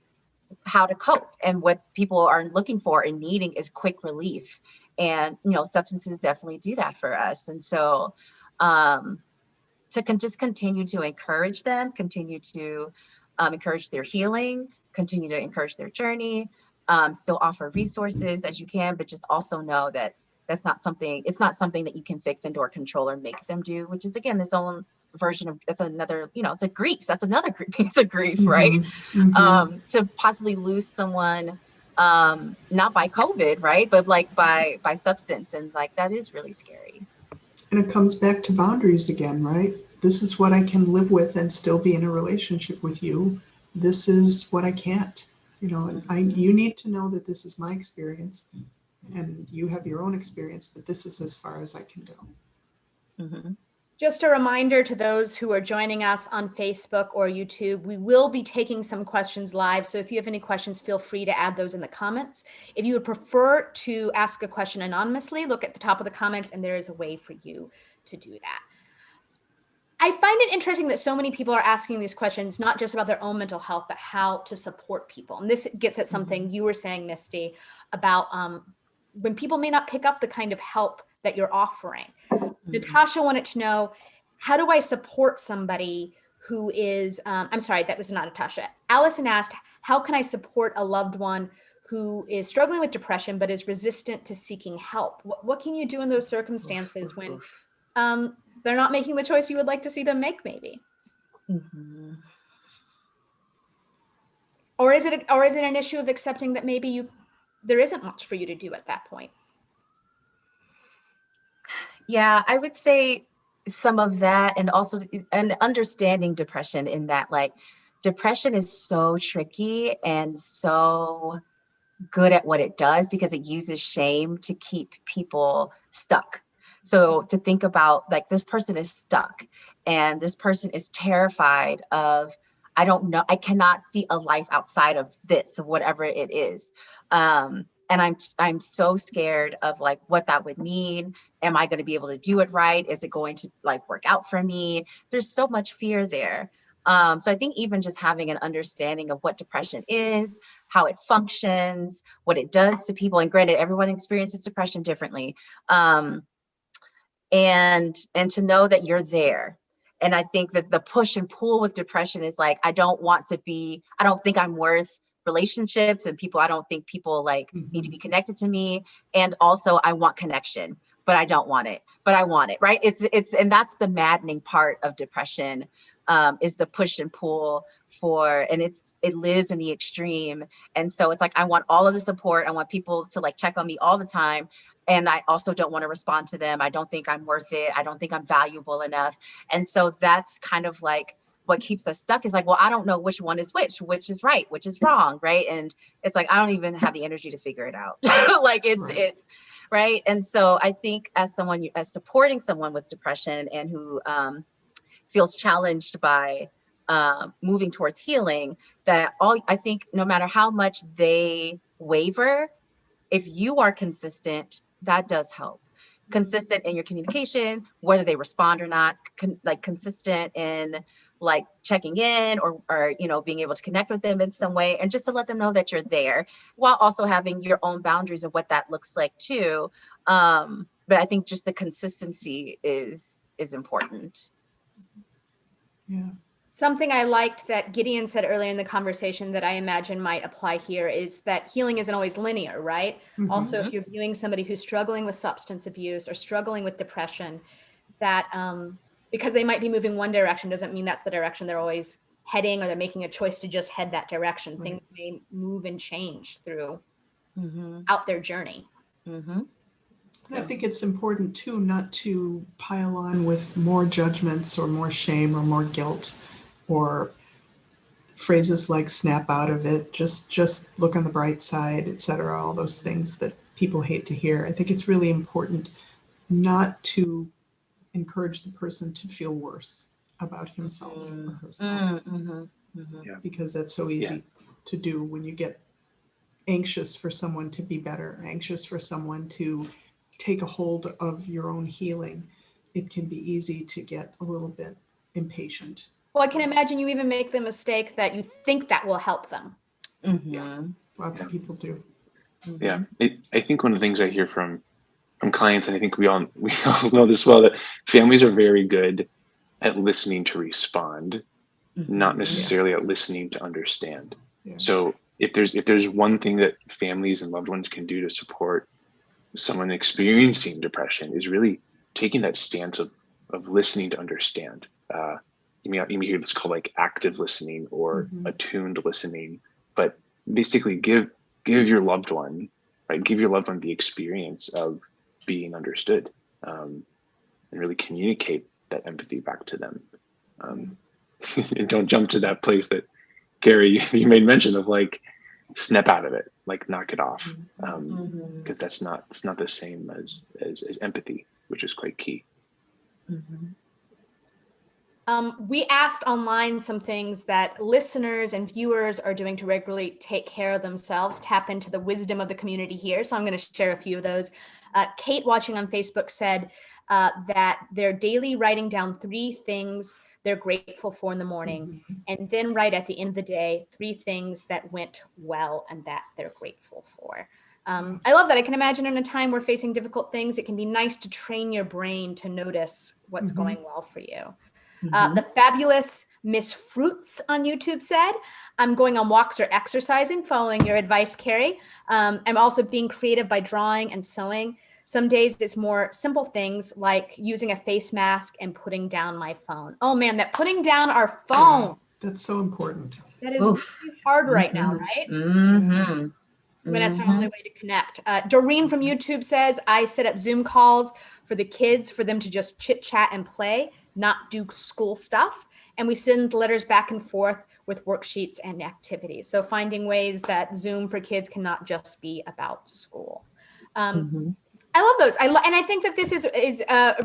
how to cope. And what people are looking for and needing is quick relief. And, substances definitely do that for us. And so just continue to encourage them, continue to encourage their healing, continue to encourage their journey, still offer resources as you can, but just also know that it's not something that you can fix and or control or make them do, which is, again, this own version of, it's another, it's a grief. That's another piece of grief, right? To possibly lose someone, not by COVID, right? But like by substance. And like, that is really scary. And it comes back to boundaries again, right? This is what I can live with and still be in a relationship with you. This is what I can't, and you need to know that this is my experience and you have your own experience, but this is as far as I can go. Just a reminder to those who are joining us on Facebook or YouTube, we will be taking some questions live. So if you have any questions, feel free to add those in the comments. If you would prefer to ask a question anonymously, look at the top of the comments and there is a way for you to do that. I find it interesting that so many people are asking these questions, not just about their own mental health, but how to support people. And this gets at something you were saying, Misty, about when people may not pick up the kind of help that you're offering. Natasha wanted to know, how do I support somebody who is, I'm sorry, that was not Natasha. Allison asked, how can I support a loved one who is struggling with depression, but is resistant to seeking help? What can you do in those circumstances when they're not making the choice you would like to see them make, maybe? Or is it an issue of accepting that maybe there isn't much for you to do at that point? Yeah, I would say some of that, and also and understanding depression, in that, like, depression is so tricky and so good at what it does because it uses shame to keep people stuck. So to think about, like, this person is stuck and this person is terrified of, I don't know, I cannot see a life outside of this, of whatever it is. And I'm so scared of, like, what that would mean. Am I going to be able to do it right? Is it going to, like, work out for me? There's so much fear there. So I think even just having an understanding of what depression is, how it functions, what it does to people, and granted, everyone experiences depression differently, and to know that you're there. And I think that the push and pull with depression is, like, I don't think I'm worth relationships and people. I don't think people, like, need to be connected to me. And also, I want connection, but I don't want it, but I want it, right? And that's the maddening part of depression, is the push and pull and it lives in the extreme. And so it's like, I want all of the support. I want people to, like, check on me all the time. And I also don't want to respond to them. I don't think I'm worth it. I don't think I'm valuable enough. And so that's kind of like what keeps us stuck, is like, well, I don't know which one is which is right, which is wrong. Right. And it's like, I don't even have the energy to figure it out. Like it's right. And so I think as someone, as supporting someone with depression and who feels challenged by moving towards healing, that I think no matter how much they waver, if you are consistent, that does help. Consistent in your communication, whether they respond or not, like consistent in like checking in or, you know, being able to connect with them in some way, and just to let them know that you're there, while also having your own boundaries of what that looks like too. But I think just the consistency is important. Yeah. Something I liked that Gideon said earlier in the conversation that I imagine might apply here is that healing isn't always linear, right? Mhm. Also, if you're viewing somebody who's struggling with substance abuse or struggling with depression, that because they might be moving one direction doesn't mean that's the direction they're always heading, or they're making a choice to just head that direction. Right. Things may move and change throughout Mm-hmm. their journey. Mm-hmm. And I think it's important too not to pile on with more judgments or more shame or more guilt or phrases like snap out of it, just look on the bright side, etc. All those things that people hate to hear. I think it's really important not to encourage the person to feel worse about himself or herself, Mm-hmm. Mm-hmm. Yeah. because that's so easy to do when you get anxious for someone to be better, anxious for someone to take a hold of your own healing. It can be easy to get a little bit impatient. Well, I can imagine you even make the mistake that you think that will help them. Mm-hmm. Yeah. Lots of people do. Yeah. I think one of the things I hear from clients, and I think we all know this well, that families are very good at listening to respond, not necessarily at listening to understand. Yeah. So if there's one thing that families and loved ones can do to support someone experiencing depression, is really taking that stance of listening to understand. You may hear this called like active listening or attuned listening, but basically give your loved one, right? Give your loved one the experience of being understood, and really communicate that empathy back to them. And don't jump to that place that Carrie, you made mention of, like, snap out of it, like knock it off, because it's not the same as empathy, which is quite key. We asked online some things that listeners and viewers are doing to regularly take care of themselves, tap into the wisdom of the community here. So I'm going to share a few of those. Kate, watching on Facebook, said that they're daily writing down 3 things they're grateful for in the morning, and then write at the end of the day 3 things that went well and that they're grateful for. I love that. I can imagine in a time we're facing difficult things, it can be nice to train your brain to notice what's going well for you. The fabulous Miss Fruits on YouTube said, I'm going on walks or exercising, following your advice, Carrie. I'm also being creative by drawing and sewing. Some days it's more simple things like using a face mask and putting down my phone. Oh man, that putting down our phone. Yeah, that's so important. That is really hard right now, right? I mean, that's our only way to connect. Doreen from YouTube says, I set up Zoom calls for the kids for them to just chit chat and play, not do school stuff. And we send letters back and forth with worksheets and activities. So finding ways that Zoom for kids cannot just be about school. I love those. And I think that this is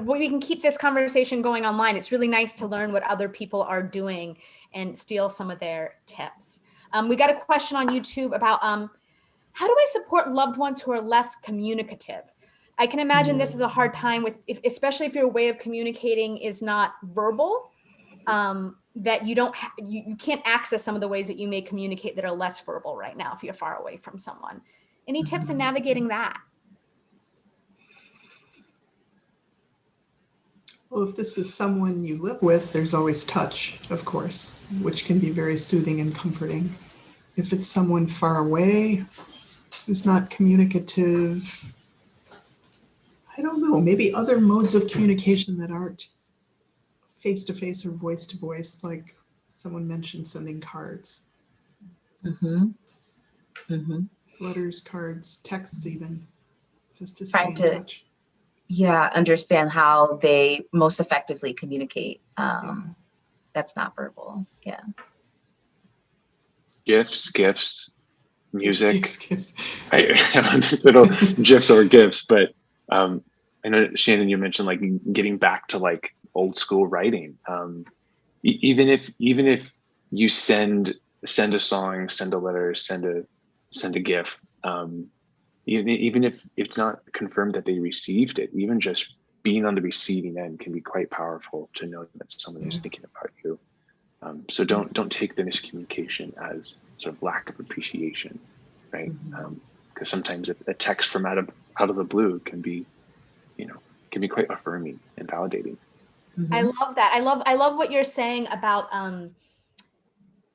we can keep this conversation going online. It's really nice to learn what other people are doing and steal some of their tips. We got a question on YouTube about how do I support loved ones who are less communicative? I can imagine this is a hard time with, especially if your way of communicating is not verbal, that you can't access some of the ways that you may communicate that are less verbal right now if you're far away from someone. Any tips in navigating that? Well, if this is someone you live with, there's always touch, of course, which can be very soothing and comforting. If it's someone far away who's not communicative, I don't know, maybe other modes of communication that aren't face-to-face or voice-to-voice, like someone mentioned sending cards. Letters, cards, texts even. just to stay trying in to, touch. understand how they most effectively communicate. Yeah. That's not verbal. Yeah. Gifts, music. Gifts. Little GIFs or GIFs, but I know Shannon, you mentioned like getting back to like old school writing. Even if you send a song, send a letter, send a GIF. Even if it's not confirmed that they received it, even just being on the receiving end can be quite powerful to know that someone is thinking about you. So don't take the miscommunication as sort of lack of appreciation, right? Because sometimes a text from out of the blue can be quite affirming and validating. I love that. I love what you're saying about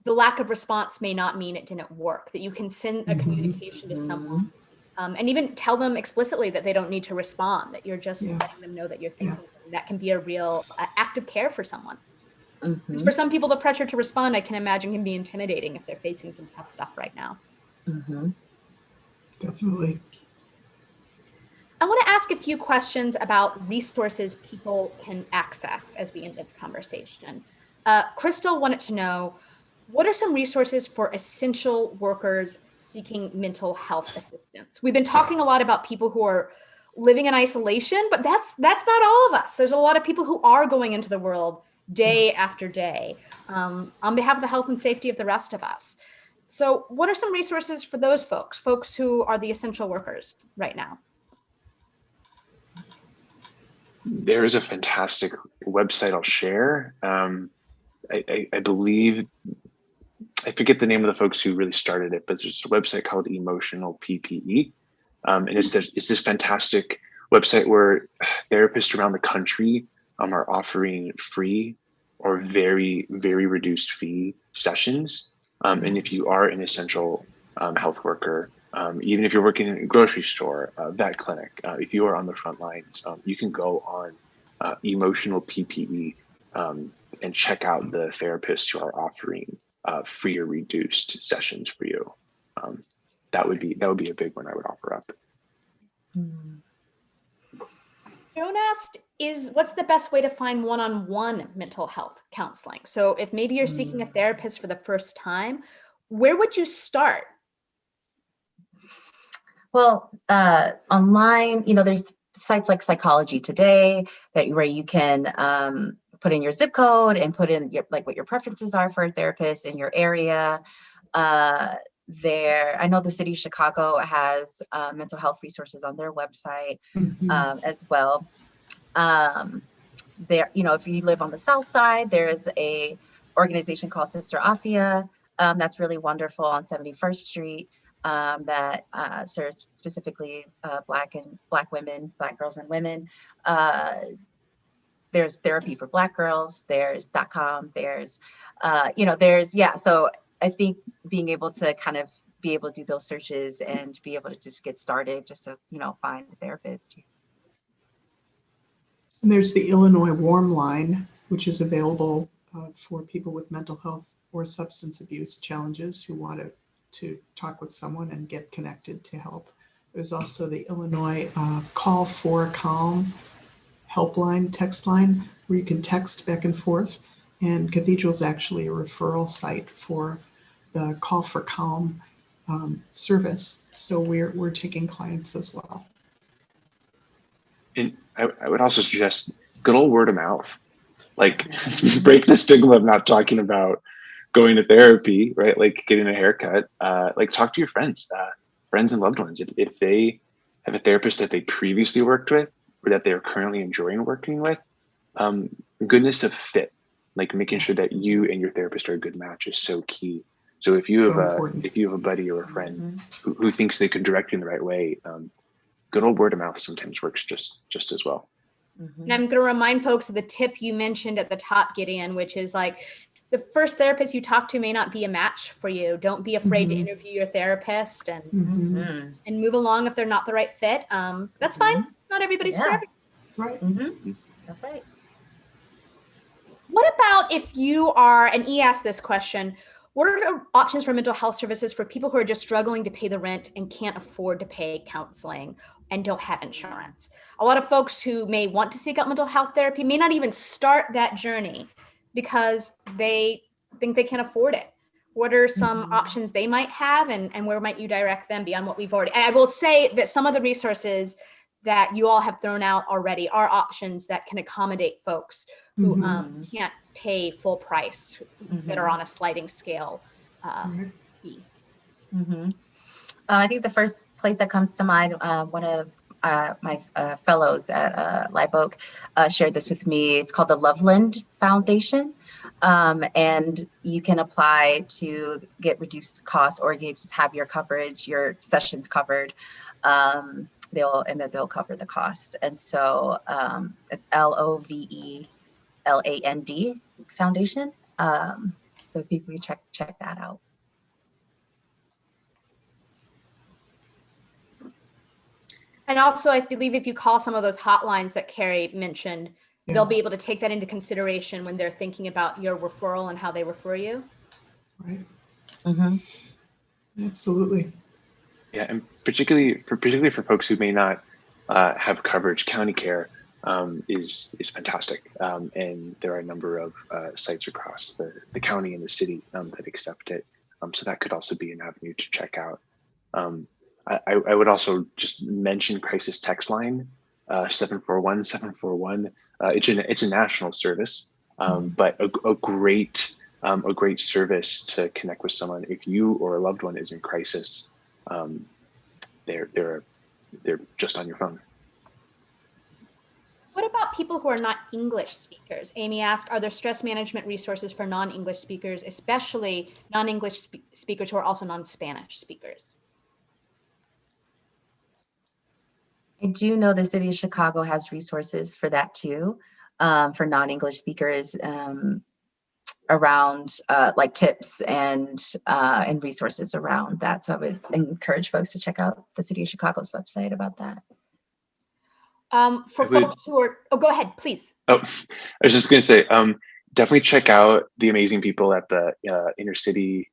the lack of response may not mean it didn't work, that you can send a communication to someone and even tell them explicitly that they don't need to respond, that you're just letting them know that you're thinking. That can be a real act of care for someone. Because for some people, the pressure to respond, I can imagine, can be intimidating if they're facing some tough stuff right now. Definitely. I want to ask a few questions about resources people can access as we end this conversation. Crystal wanted to know, what are some resources for essential workers seeking mental health assistance? We've been talking a lot about people who are living in isolation, but that's not all of us. There's a lot of people who are going into the world day after day on behalf of the health and safety of the rest of us. So what are some resources for those folks who are the essential workers right now? There is a fantastic website I'll share. I believe, I forget the name of the folks who really started it, but there's a website called Emotional PPE. And it's this fantastic website where therapists around the country are offering free or very, very reduced fee sessions. And if you are an essential health worker, even if you're working in a grocery store, vet clinic, if you are on the front lines, you can go on Emotional PPE and check out the therapists who are offering free or reduced sessions for you. That would be a big one I would offer up. Joan asked, what's the best way to find one-on-one mental health counseling? So if maybe you're seeking a therapist for the first time, where would you start? Well, online, there's sites like Psychology Today where you can put in your zip code and put in what your preferences are for a therapist in your area. I know the city of Chicago has mental health resources on their website as well. If you live on the South Side, there is a organization called Sister Afia that's really wonderful on 71st Street that serves specifically Black women, Black girls and women. There's therapy for Black girls. There's .com. There's, So I think being able to be able to do those searches and be able to just get started, just to find a therapist. And there's the Illinois Warm Line, which is available for people with mental health or substance abuse challenges who want to talk with someone and get connected to help. There's also the Illinois Call for Calm helpline, text line, where you can text back and forth. And Cathedral is actually a referral site for the Call for Calm service. So we're taking clients as well. And I would also suggest good old word of mouth. Like break the stigma of not talking about going to therapy, right? Like getting a haircut. Like talk to your friends and loved ones. If they have a therapist that they previously worked with or that they're currently enjoying working with, goodness of fit, like making sure that you and your therapist are a good match is so key. So if you have a buddy or a friend who thinks they could direct you in the right way, good old word of mouth sometimes works just as well. And I'm going to remind folks of the tip you mentioned at the top, Gideon, which is like the first therapist you talk to may not be a match for you. Don't be afraid to interview your therapist and move along if they're not the right fit. That's fine. Not everybody's for everything. Right. That's right. What about if you are, and E asked this question, what are options for mental health services for people who are just struggling to pay the rent and can't afford to pay counseling? and don't have insurance. A lot of folks who may want to seek out mental health therapy may not even start that journey because they think they can't afford it. What are some options they might have, and where might you direct them beyond what we've already? I will say that some of the resources that you all have thrown out already are options that can accommodate folks who can't pay full price, that are on a sliding scale fee. I think the first place that comes to mind, one of my fellows at Live Oak shared this with me. It's called the Loveland Foundation. And you can apply to get reduced costs, or you just have your coverage, your sessions covered. They'll cover the cost. And so it's LOVELAND Foundation. So if people check that out. And also, I believe if you call some of those hotlines that Carrie mentioned, they'll be able to take that into consideration when they're thinking about your referral and how they refer you. Right. Absolutely. Yeah, and particularly for folks who may not have coverage, county care is fantastic, and there are a number of sites across the county and the city that accept it. So that could also be an avenue to check out. I would also just mention crisis text line 741-741. It's a national service, but a great service to connect with someone if you or a loved one is in crisis. They're just on your phone. What about people who are not English speakers? Amy asked, are there stress management resources for non-English speakers, especially non-English speakers who are also non-Spanish speakers? I do know the city of Chicago has resources for that too, for non-English speakers, around like tips and resources around that. So I would encourage folks to check out the city of Chicago's website about that. For folks who are, go ahead, please. Oh, I was just going to say, definitely check out the amazing people at the Inner City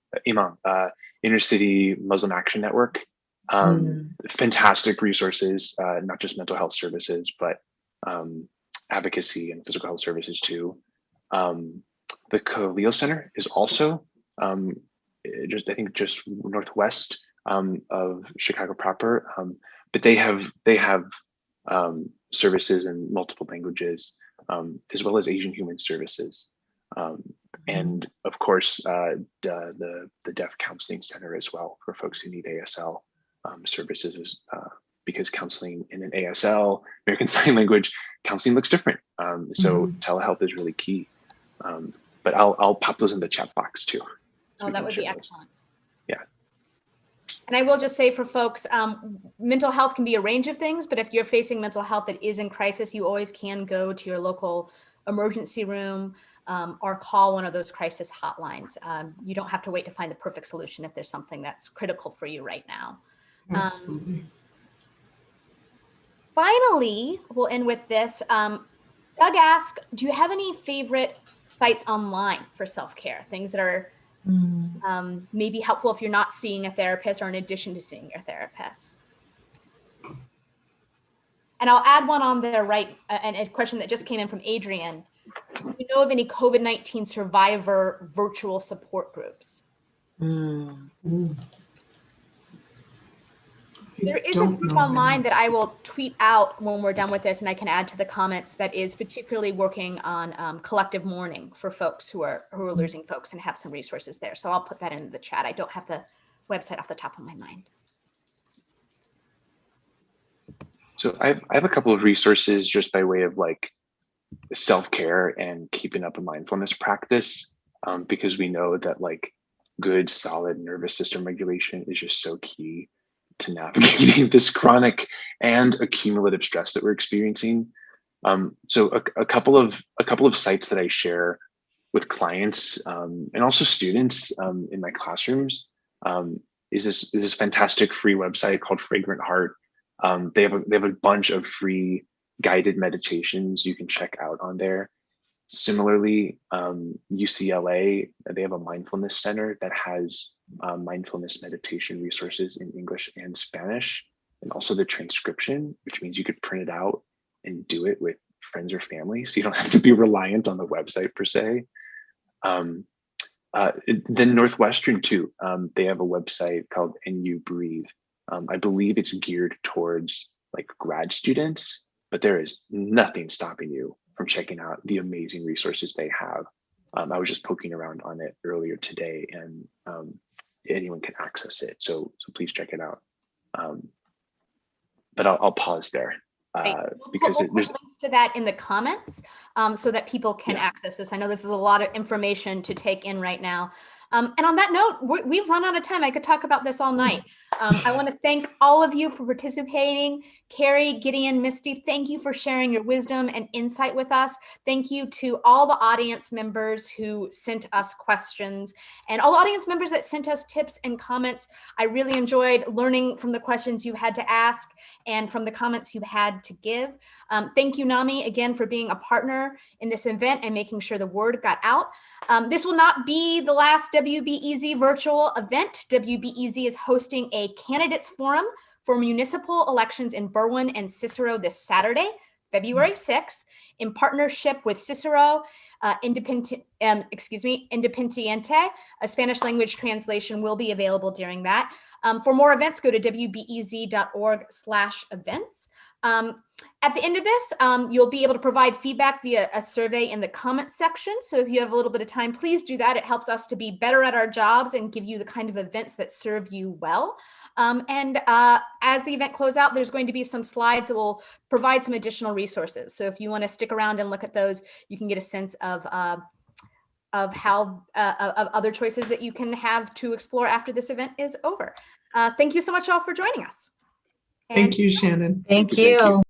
Muslim Action Network. Fantastic resources, not just mental health services, but advocacy and physical health services too. The Khalil Center is also just northwest of Chicago proper, but they have services in multiple languages, as well as Asian Human Services, and of course the Deaf Counseling Center as well for folks who need ASL services, because counseling in an ASL, American Sign Language, counseling looks different. So telehealth is really key. But I'll pop those in the chat box too. Oh, that would be excellent. Yeah. And I will just say for folks, mental health can be a range of things, but if you're facing mental health that is in crisis, you always can go to your local emergency room or call one of those crisis hotlines. You don't have to wait to find the perfect solution if there's something that's critical for you right now. Absolutely. Finally, we'll end with this. Doug asked, do you have any favorite sites online for self-care? Things that are maybe helpful if you're not seeing a therapist or in addition to seeing your therapist. And I'll add one on there, right? And a question that just came in from Adrian. Do you know of any COVID-19 survivor virtual support groups? There is a group online that I will tweet out when we're done with this, and I can add to the comments, that is particularly working on collective mourning for folks who are losing folks, and have some resources there. So I'll put that in the chat. I don't have the website off the top of my mind. So I have a couple of resources just by way of like self-care and keeping up a mindfulness practice, because we know that like good, solid nervous system regulation is just so key to navigating this chronic and accumulative stress that we're experiencing. So a couple of sites that I share with clients and also students in my classrooms is this fantastic free website called Fragrant Heart. They have a bunch of free guided meditations you can check out on there. Similarly, UCLA, they have a mindfulness center that has mindfulness meditation resources in English and Spanish. and also the transcription, which means you could print it out and do it with friends or family, so you don't have to be reliant on the website per se. Then Northwestern too, they have a website called NU Breathe. I believe it's geared towards like grad students, but there is nothing stopping you from checking out the amazing resources they have. I was just poking around on it earlier today, and anyone can access it. So please check it out. But I'll pause there. Because we'll put links to that in the comments so that people can access this. I know this is a lot of information to take in right now. And on that note, we've run out of time. I could talk about this all night. I want to thank all of you for participating. Carrie, Gideon, Misty, thank you for sharing your wisdom and insight with us. Thank you to all the audience members who sent us questions and all the audience members that sent us tips and comments. I really enjoyed learning from the questions you had to ask and from the comments you had to give. Thank you, Nami, again, for being a partner in this event and making sure the word got out. This will not be the last WBEZ virtual event. WBEZ is hosting a candidates forum for municipal elections in Berwyn and Cicero this Saturday, February 6th, in partnership with Cicero Independiente. A Spanish language translation will be available during that. For more events, go to wbez.org/events. At the end of this, you'll be able to provide feedback via a survey in the comments section. So if you have a little bit of time, please do that. It helps us to be better at our jobs and give you the kind of events that serve you well. As the event closes out, there's going to be some slides that will provide some additional resources. So if you want to stick around and look at those, you can get a sense of how of other choices that you can have to explore after this event is over. Thank you so much all for joining us. Thank you, Shannon. Thank you.